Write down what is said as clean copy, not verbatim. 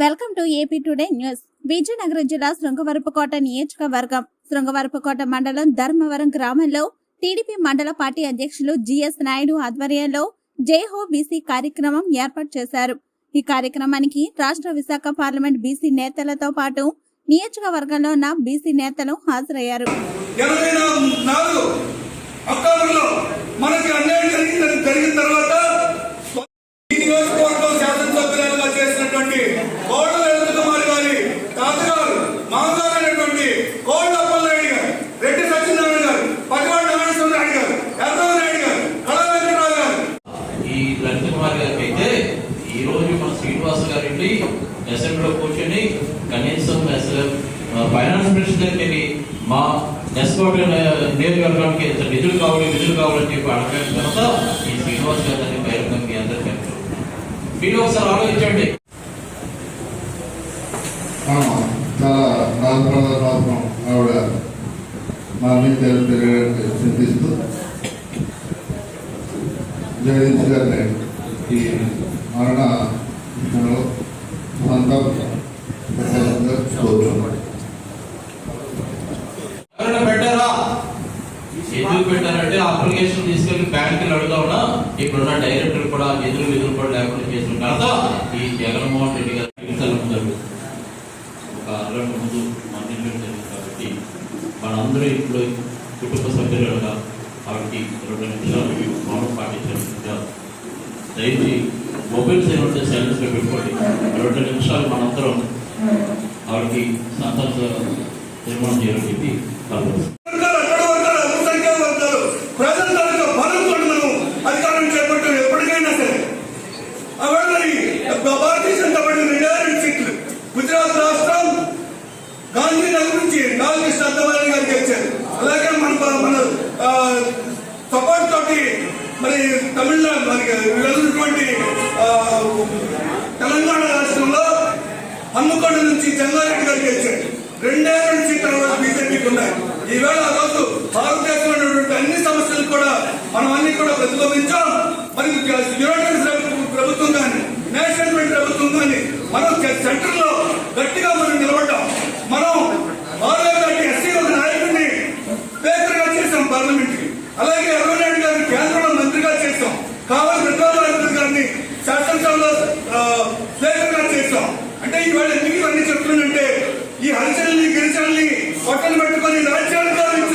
Welcome to AP today news. Vizianagaram జిల్లా శృంగవరపుకోట నియోజకవర్గం శృంగవరపుకోట మండలం ధర్మవరం గ్రామంలో టీడీపీ మండల పార్టీ అధ్యక్షులు జిఎస్ నాయుడు ఆధ్వర్యంలో జై హో బీసీ కార్యక్రమం ఏర్పాటు చేశారు. ఈ కార్యక్రమానికి రాష్ట్ర విశాఖ పార్లమెంట్ బీసీ నేతలతో పాటు నియోజకవర్గంలో ఉన్న బీసీ నేతలు హాజరయ్యారు. అసెంబ్లీలో కూర్చొని కనీసం ఫైనాన్స్ మినిస్టర్ దగ్గరికి మా ఎస్కోట్ నియోజకవర్గానికి నిధులు కావాలని చెప్పి అడగడం తర్వాత ఈ శ్రీనివాస్ గారిని బహిరంగం మీ అందరికీ మీరు ఒకసారి ఆలోచించండి. ఆవిడ మా మీద చింతిస్తూ జగదీష్ గారిని ఈ మరణ విషయంలో పెట్టారా? ఎందుకు పెట్టారంటే అప్లికేషన్ తీసుకెళ్లి బ్యాంకులు అడుగుతా ఇప్పుడున్న డైరెక్టర్ కూడా నిధులు కూడా లేకుండా చేసిన తర్వాత ఈ జగన్మోహన్ రెడ్డి గారు ముందు ఒక అరగంట ముందు మందిరం జరిగింది కాబట్టి మనందరూ ఇప్పుడు కుటుంబ సభ్యులుగా కాబట్టి 2 నిమిషాలు మౌనం పాటించారు. దయచేసి మొబైల్స్ ఏమంటే సైలెన్స్ లో పెట్టుకోండి. 2 నిమిషాలు మనందరం ఆవిడకి సంతాన నిర్మాణం చేయాలని చెప్పి గుజరాత్ రాష్ట్రం గాంధీనగర్ నుంచి 4 శతాబ్దాలు గారు గెలిచారు. అలాగే మన సపోర్ట్ తోటి మరి తమిళనాడు మనకి వెళ్ళినటువంటి తెలంగాణ రాష్ట్రంలో హన్మకొండ నుంచి చెన్నారెడ్డి గారు గెలిచారు. 2 ఏళ్ల నుంచి తర్వాత బీజేపీకి ఉన్నాయి. ఈవేళ ఆ రోజు భారతదేశంలో ఉన్నటువంటి అన్ని సమస్యలు కూడా మనం అన్ని కూడా ప్రతిబింబించాం. మరి యునైటెడ్ ప్రభుత్వం కానీ నేషనల్ ప్రభుత్వం కానీ మనం సెంటర్ లో గట్టిగా మనం నిలబడ్డాం. మనం ఎస్సీ ఒక నాయకుడిని స్పీకర్ గా చేసాం పార్లమెంట్ కి. అలాగే అరవింద్ గారిని కేంద్రంలో మంత్రిగా చేసాం. కావాలి ప్రధానమంత్రి గారిని శాసనసభలో స్పీకర్ గా చేసాం. అంటే ఈవేళ ఎందుకు ఇవన్నీ చెప్తుందంటే ఈ హరిజనుల్ని గిరిజనుల్ని పక్కన పెట్టుకుని రాజ్యాధికారులు